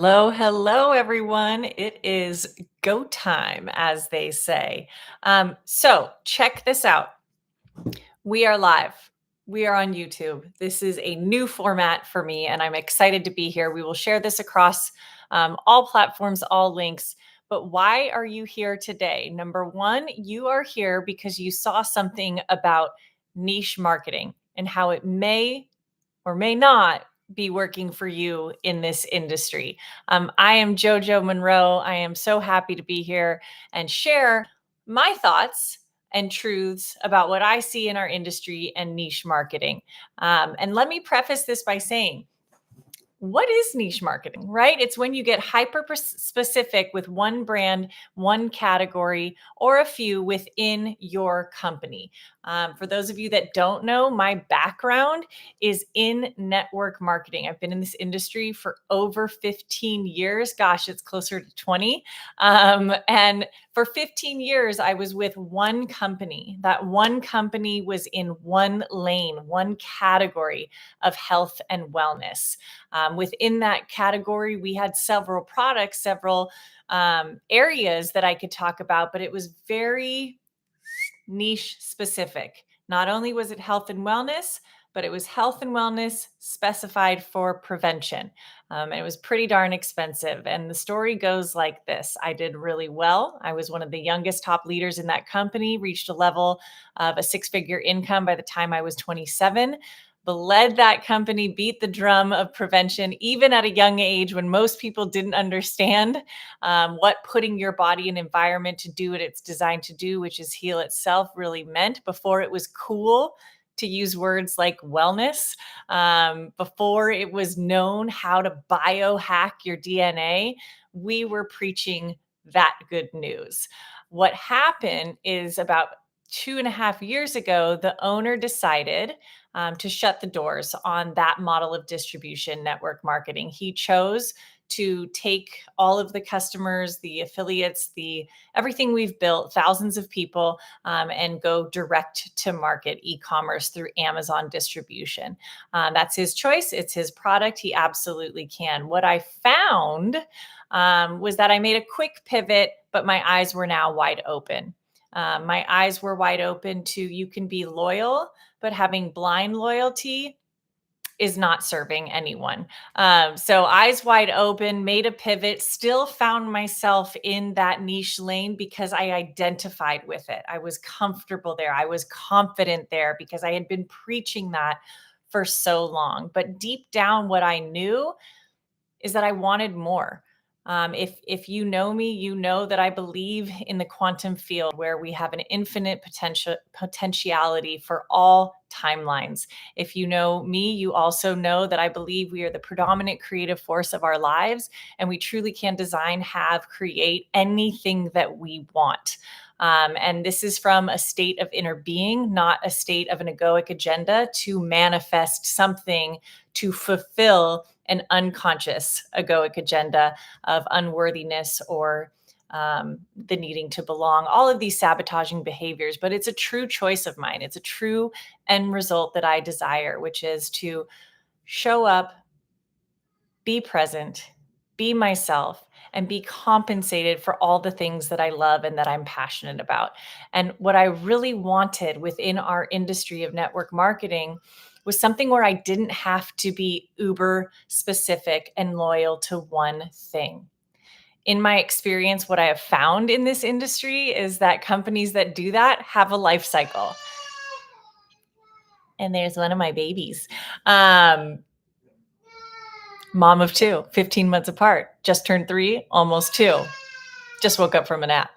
Hello, hello, everyone. It is go time, as they say. So, check this out. We are live. We are on YouTube. This is a new format for me, and I'm excited to be here. We will share this across all platforms, all links. But why are you here today? Number one, you are here because you saw something about niche marketing and how it may or may not be working for you in this industry. I am JoJo Monroe. I am so happy to be here and share my thoughts and truths about what I see in our industry and niche marketing. And let me preface this by saying, what is niche marketing, right? It's when you get hyper specific with one brand, one category, or a few within your company. For those of you that don't know, my background is in network marketing. I've been in this industry for over 15 years. Gosh, it's closer to 20. And for 15 years, I was with one company. That one company was in one lane, one category of health and wellness. Within that category, we had several products, several areas that I could talk about, but it was very niche specific. Not only was it health and wellness, but it was health and wellness specified for prevention. And it was pretty darn expensive. And the story goes like this: I did really well. I was one of the youngest top leaders in that company, reached a level of a six-figure income by the time I was 27, but led that company, beat the drum of prevention, even at a young age when most people didn't understand what putting your body and environment to do what it's designed to do, which is heal itself, really meant before it was cool to use words like wellness, before it was known how to biohack your DNA. We were preaching that good news. What happened is about 2.5 years ago, the owner decided to shut the doors on that model of distribution network marketing. He chose to take all of the customers, the affiliates, the everything we've built, thousands of people, and go direct to market e-commerce through Amazon distribution. That's his choice. It's his product. He absolutely can. What I found was that I made a quick pivot, but my eyes were now wide open. My eyes were wide open to you can be loyal, but having blind loyalty is not serving anyone. So eyes wide open, made a pivot, still found myself in that niche lane because I identified with it. I was comfortable there. I was confident there because I had been preaching that for so long. But deep down, what I knew is that I wanted more. If you know me, you know that I believe in the quantum field where we have an infinite potentiality for all timelines. If you know me, you also know that I believe we are the predominant creative force of our lives, and we truly can design, have, create anything that we want. And this is from a state of inner being, not a state of an egoic agenda to manifest something to fulfill an unconscious egoic agenda of unworthiness or the needing to belong, all of these sabotaging behaviors. But it's a true choice of mine. It's a true end result that I desire, which is to show up, be present, be myself, and be compensated for all the things that I love and that I'm passionate about. And what I really wanted within our industry of network marketing was something where I didn't have to be uber specific and loyal to one thing. In my experience, what I have found in this industry is that companies that do that have a life cycle. And there's one of my babies. Um, Mom of two, 15 months apart, just turned 3, almost 2. Just woke up from a nap.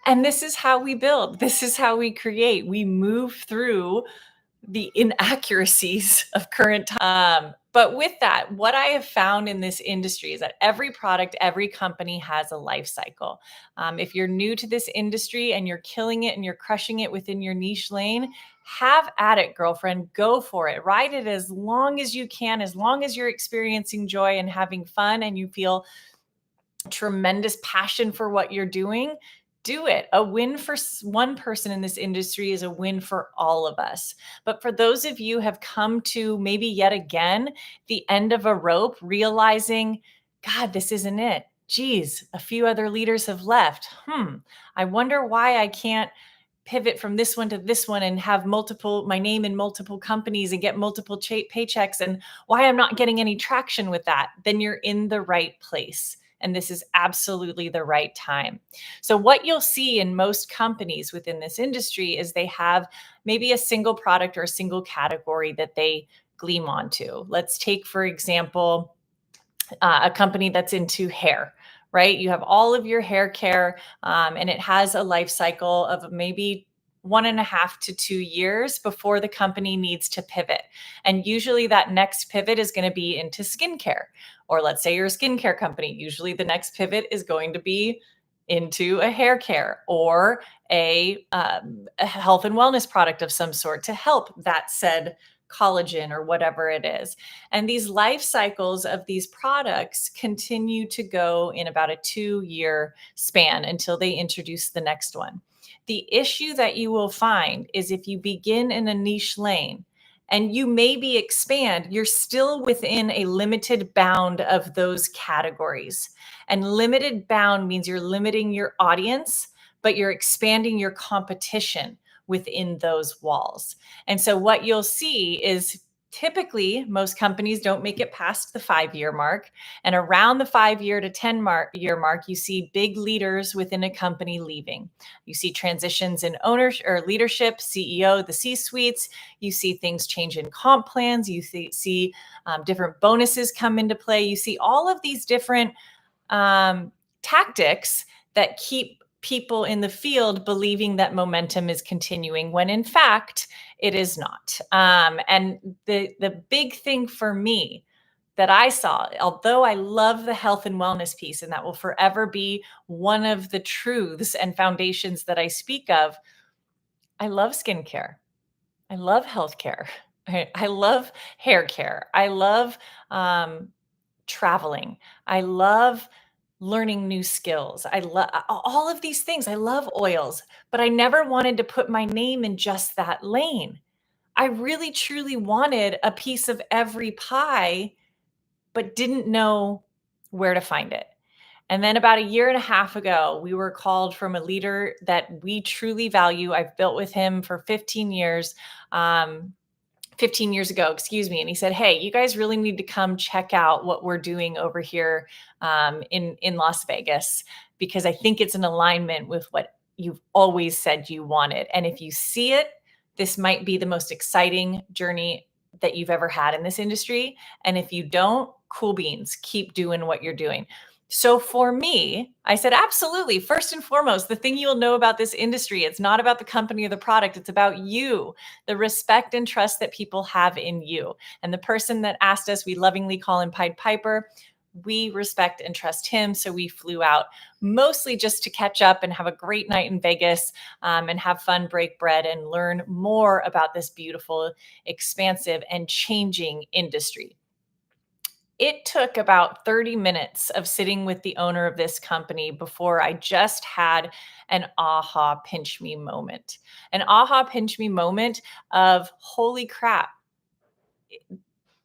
And this is how we build. This is how we create. We move through the inaccuracies of current time. But with that, what I have found in this industry is that every product, every company has a life cycle. If you're new to this industry and you're killing it and you're crushing it within your niche lane, have at it, girlfriend. Go for it. Ride it as long as you can, as long as you're experiencing joy and having fun and you feel tremendous passion for what you're doing. Do it. A win for one person in this industry is a win for all of us. But for those of you who have come to maybe yet again the end of a rope, realizing God, this isn't it. Geez, a few other leaders have left. I wonder why I can't pivot from this one to this one and have my name in multiple companies and get multiple paychecks, and why I'm not getting any traction with that. Then you're in the right place. And this is absolutely the right time. So, what you'll see in most companies within this industry is they have maybe a single product or a single category that they gleam onto. Let's take, for example, a company that's into hair, right? You have all of your hair care, and it has a life cycle of maybe 1.5 to 2 years before the company needs to pivot. And usually that next pivot is going to be into skincare. Or let's say you're a skincare company. Usually the next pivot is going to be into a hair care or a health and wellness product of some sort to help that said collagen or whatever it is. And these life cycles of these products continue to go in about a 2 year span until they introduce the next one. The issue that you will find is if you begin in a niche lane and you maybe expand, you're still within a limited bound of those categories. And limited bound means you're limiting your audience, but you're expanding your competition within those walls. And so what you'll see is typically most companies don't make it past the 5 year mark. And around the 5 year to 10 year mark, you see big leaders within a company leaving. You see transitions in ownership or leadership, CEO, the C suites. You see things change in comp plans. You see different bonuses come into play. You see all of these different tactics that keep people in the field believing that momentum is continuing when in fact it is not. And the big thing for me that I saw, although I love the health and wellness piece, and that will forever be one of the truths and foundations that I speak of, I love skincare. I love healthcare. I love hair care. I love traveling. I love learning new skills. I love all of these things. I love oils, but I never wanted to put my name in just that lane. I really truly wanted a piece of every pie, but didn't know where to find it. And then about a year and a half ago, we were called from a leader that we truly value. I've built with him for 15 years. 15 years ago, excuse me. And he said, "Hey, you guys really need to come check out what we're doing over here in Las Vegas, because I think it's in alignment with what you've always said you wanted. And if you see it, this might be the most exciting journey that you've ever had in this industry. And if you don't, cool beans, keep doing what you're doing." So for me, I said, absolutely. First and foremost, the thing you'll know about this industry, it's not about the company or the product, it's about you, the respect and trust that people have in you. And the person that asked us, we lovingly call him Pied Piper. We respect and trust him. So we flew out mostly just to catch up and have a great night in Vegas, and have fun, break bread, and learn more about this beautiful, expansive, and changing industry. It took about 30 minutes of sitting with the owner of this company before I just had an aha pinch me moment. An aha pinch me moment of, holy crap,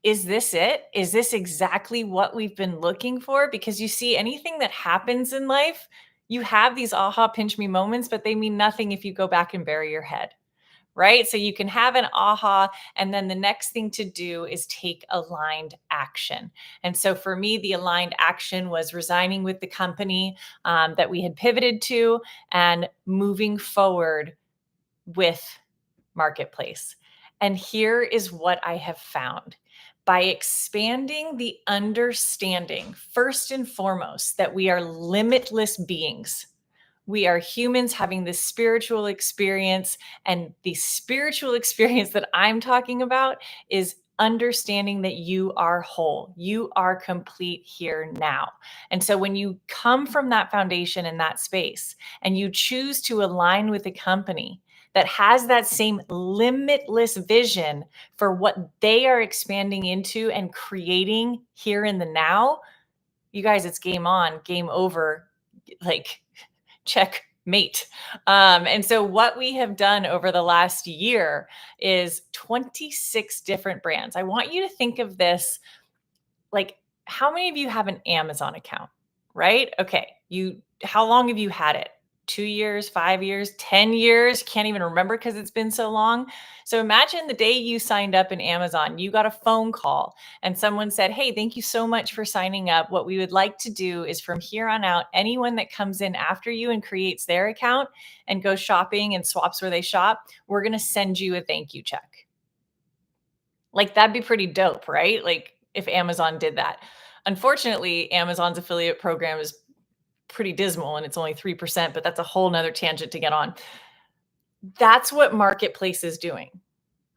is this it? Is this exactly what we've been looking for? Because you see, anything that happens in life, you have these aha pinch me moments, but they mean nothing if you go back and bury your head, right? So you can have an aha, and then the next thing to do is take aligned action. And so for me, the aligned action was resigning with the company that we had pivoted to and moving forward with Marketplace. And here is what I have found. By expanding the understanding, first and foremost, that we are limitless beings. We are humans having this spiritual experience. And the spiritual experience that I'm talking about is understanding that you are whole, you are complete here now. And so when you come from that foundation in that space and you choose to align with a company that has that same limitless vision for what they are expanding into and creating here in the now, you guys, it's game on, game over. Like, checkmate. And so what we have done over the last year is 26 different brands. I want you to think of this like How many of you have an Amazon account, right? Okay. How long have you had it? 2 years, 5 years, 10 years? Can't even remember because it's been so long. So imagine the day you signed up in Amazon, you got a phone call and someone said, "Hey, thank you so much for signing up. What we would like to do is from here on out, anyone that comes in after you and creates their account and goes shopping and swaps where they shop, we're going to send you a thank you check." Like, that'd be pretty dope, right? Like, if Amazon did that. Unfortunately, Amazon's affiliate program is pretty dismal and it's only 3%, but that's a whole nother tangent to get on. That's what Marketplace is doing.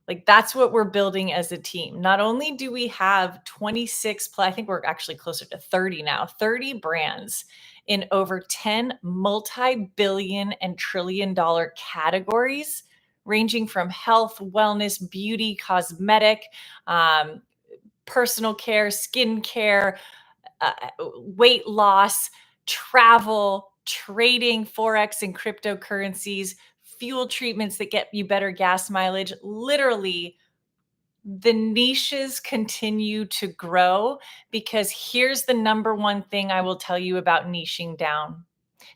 Like, that's what we're building as a team. Not only do we have 26 plus, I think we're actually closer to 30 now, 30 brands in over 10 multi-billion and trillion-dollar categories, ranging from health, wellness, beauty, cosmetic, um, personal care, skincare, uh, weight loss, travel, trading, forex and cryptocurrencies, fuel treatments that get you better gas mileage. Literally, the niches continue to grow because here's the number one thing I will tell you about niching down.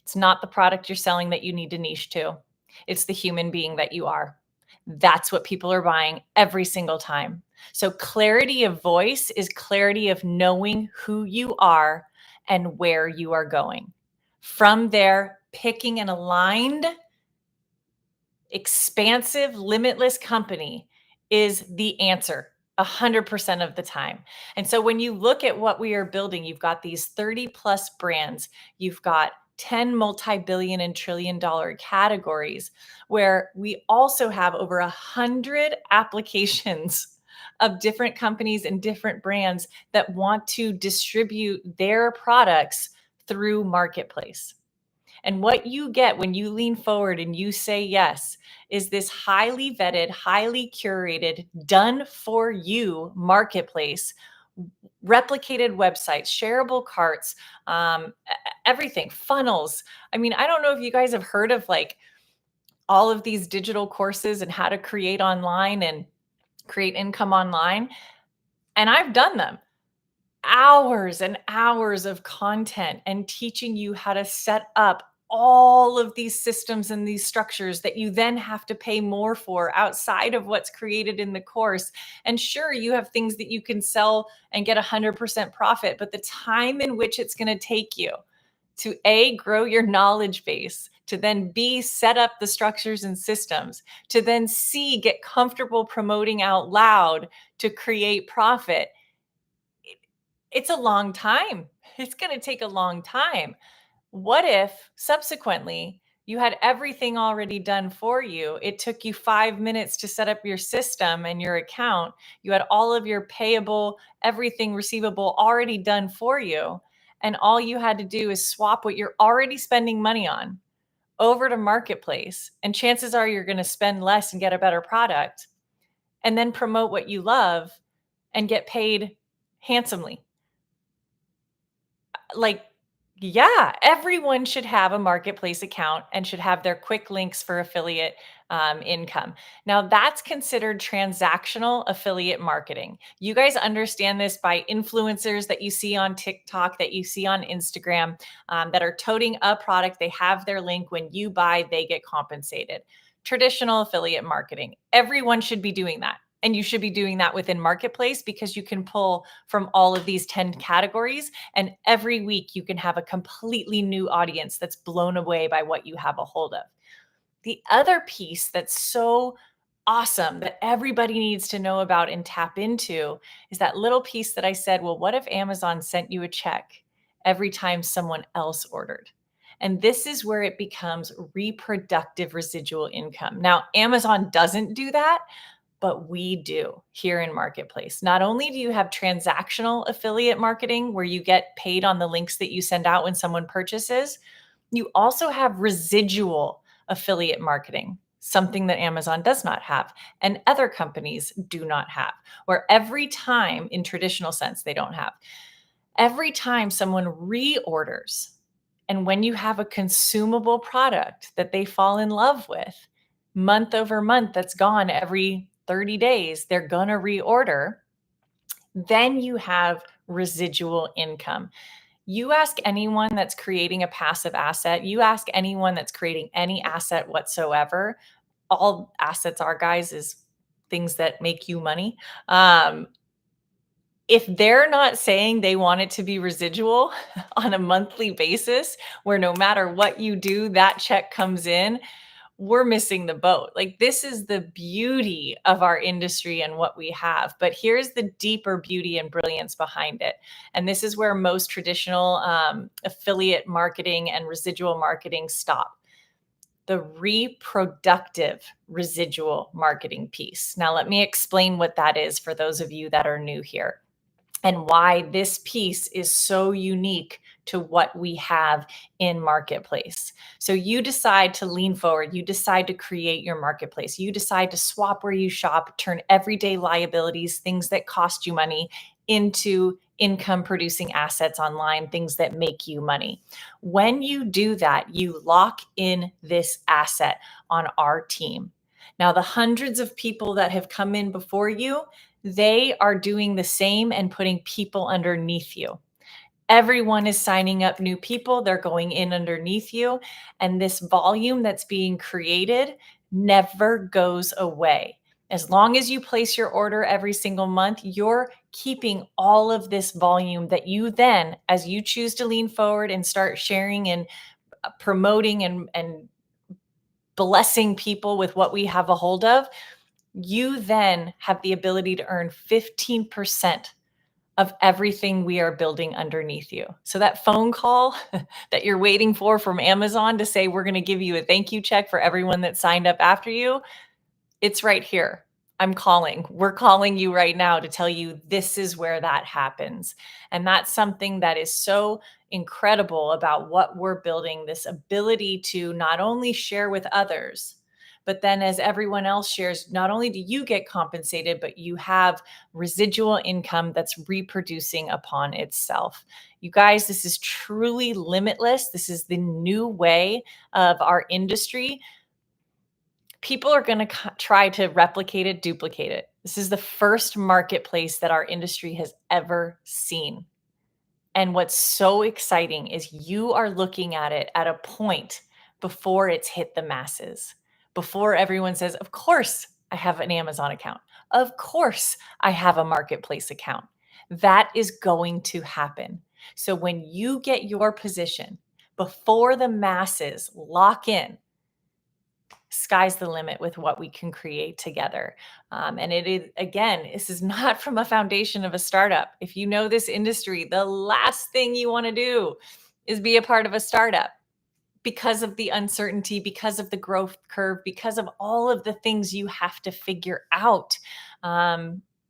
It's not the product you're selling that you need to niche to. It's the human being that you are. That's what people are buying every single time. So clarity of voice is clarity of knowing who you are and where you are going. From there, picking an aligned, expansive, limitless company is the answer 100% of the time. And so when you look at what we are building, you've got these 30 plus brands, you've got 10 multi-billion and trillion dollar categories where we also have over 100 applications of different companies and different brands that want to distribute their products through Marketplace. And what you get when you lean forward and you say yes is this highly vetted, highly curated, done for you marketplace, replicated websites, shareable carts, everything, funnels. I mean, I don't know if you guys have heard of like all of these digital courses and how to create online and create income online. And I've done them, hours and hours of content and teaching you how to set up all of these systems and these structures that you then have to pay more for outside of what's created in the course. And sure, you have things that you can sell and get 100% profit, but the time in which it's going to take you to A, grow your knowledge base, to then B, set up the structures and systems, to then C, get comfortable promoting out loud to create profit, it's a long time. It's going to take a long time. What if subsequently you had everything already done for you? It took you 5 minutes to set up your system and your account. You had all of your payable, everything receivable already done for you. And all you had to do is swap what you're already spending money on over to Marketplace. And chances are you're going to spend less and get a better product and then promote what you love and get paid handsomely. Like, yeah, everyone should have a marketplace account and should have their quick links for affiliate income. Now, that's considered transactional affiliate marketing. You guys understand this by influencers that you see on TikTok, that you see on Instagram, that are toting a product. They have their link. When you buy, they get compensated. Traditional affiliate marketing. Everyone should be doing that. And you should be doing that within Marketplace because you can pull from all of these 10 categories. And every week you can have a completely new audience that's blown away by what you have a hold of. The other piece that's so awesome that everybody needs to know about and tap into is that little piece that I said, well, what if Amazon sent you a check every time someone else ordered? And this is where it becomes reproductive residual income. Now, Amazon doesn't do that, but we do here in Marketplace. Not only do you have transactional affiliate marketing where you get paid on the links that you send out when someone purchases, you also have residual affiliate marketing, something that Amazon does not have and other companies do not have, where every time, in traditional sense, they don't have. Every time someone reorders, and when you have a consumable product that they fall in love with, month over month, that's gone every 30 days, they're going to reorder. Then you have residual income. You ask anyone that's creating a passive asset, you ask anyone that's creating any asset whatsoever, all assets are, guys, is things that make you money. If they're not saying they want it to be residual on a monthly basis, where no matter what you do, that check comes in, we're missing the boat. Like, this is the beauty of our industry and what we have. But here's the deeper beauty and brilliance behind it. And this is where most traditional affiliate marketing and residual marketing stop: the reproductive residual marketing piece. Now, let me explain what that is for those of you that are new here, and why this piece is so unique to what we have in marketplace. So you decide to lean forward, you decide to create your marketplace, you decide to swap where you shop, turn everyday liabilities, things that cost you money, into income producing assets online, things that make you money. When you do that, you lock in this asset on our team. Now, the hundreds of people that have come in before you, they are doing the same and putting people underneath you. Everyone is signing up new people. They're going in underneath you. And this volume that's being created never goes away. As long as you place your order every single month, you're keeping all of this volume that you then, as you choose to lean forward and start sharing and promoting and blessing people with what we have a hold of, you then have the ability to earn 15% of everything we are building underneath you. So that phone call that you're waiting for from Amazon to say, we're going to give you a thank you check for everyone that signed up after you, it's right here. I'm calling. We're calling you right now to tell you this is where that happens. And that's something that is so incredible about what we're building, this ability to not only share with others, but then as everyone else shares, not only do you get compensated, but you have residual income that's reproducing upon itself. You guys, this is truly limitless. This is the new way of our industry. People are going to try to replicate it, duplicate it. This is the first marketplace that our industry has ever seen. And what's so exciting is you are looking at it at a point before it's hit the masses, before everyone says, of course, I have an Amazon account. Of course, I have a marketplace account. That is going to happen. So when you get your position before the masses lock in, sky's the limit with what we can create together. And it is, again, this is not from a foundation of a startup. If you know this industry, the last thing you want to do is be a part of a startup, because of the uncertainty, because of the growth curve, because of all of the things you have to figure out.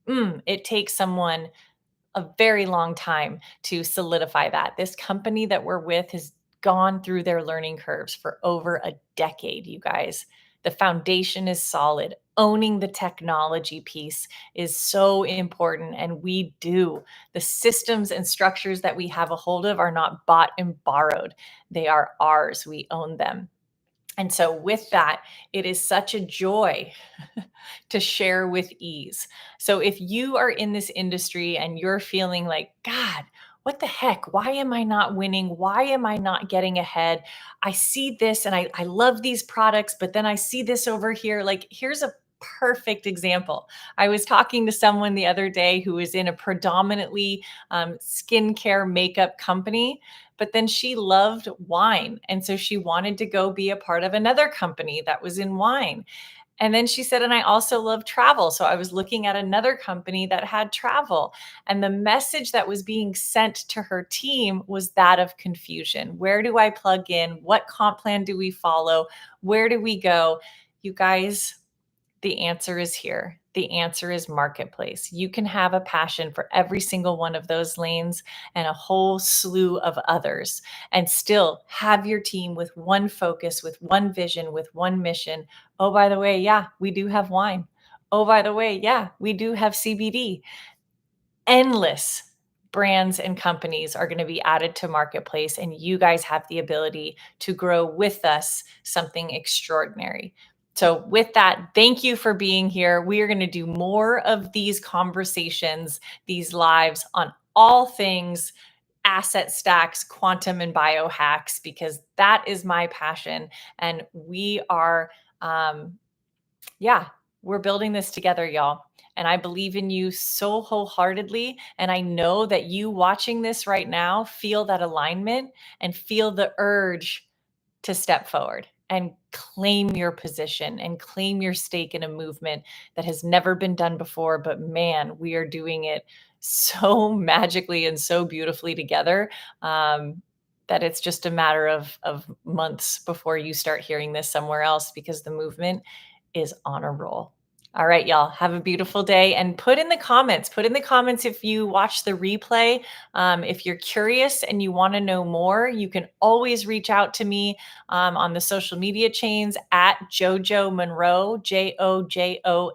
It takes someone a very long time to solidify that. This company that we're with has gone through their learning curves for over a decade, you guys. The foundation is solid. Owning the technology piece is so important, and we do. The systems and structures that we have a hold of are not bought and borrowed. They are ours. We own them. And so with that, it is such a joy to share with ease. So if you are in this industry and you're feeling like, God, what the heck? Why am I not winning? Why am I not getting ahead? I see this and I love these products, but then I see this over here. Like, here's a perfect example. I was talking to someone the other day who was in a predominantly skincare makeup company, but then she loved wine. And so she wanted to go be a part of another company that was in wine. And then she said, and I also love travel. So I was looking at another company that had travel. And the message that was being sent to her team was that of confusion. Where do I plug in? What comp plan do we follow? Where do we go? You guys, the answer is here. The answer is marketplace. You can have a passion for every single one of those lanes and a whole slew of others, and still have your team with one focus, with one vision, with one mission. Oh, by the way, yeah, we do have wine. Oh, by the way, yeah, we do have CBD. Endless brands and companies are going to be added to marketplace, and you guys have the ability to grow with us something extraordinary. So with that, thank you for being here. We are going to do more of these conversations, these lives on all things asset stacks, quantum, and biohacks, because that is my passion. And we are, yeah, we're building this together, y'all. And I believe in you so wholeheartedly. And I know that you watching this right now feel that alignment and feel the urge to step forward and claim your position and claim your stake in a movement that has never been done before. But man, we are doing it so magically and so beautifully together, that it's just a matter of months before you start hearing this somewhere else, because the movement is on a roll. All right, y'all, have a beautiful day, and put in the comments if you watch the replay. If you're curious and you want to know more, you can always reach out to me on the social media chains at Jojo Monroe, JoJoMonro.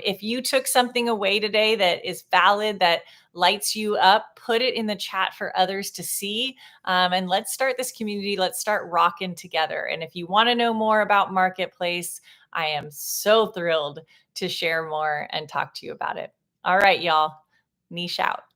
If you took something away today that is valid, that lights you up, put it in the chat for others to see. And let's start this community. Let's start rocking together. And if you want to know more about Marketplace, I am so thrilled to share more and talk to you about it. All right, y'all. Niche out.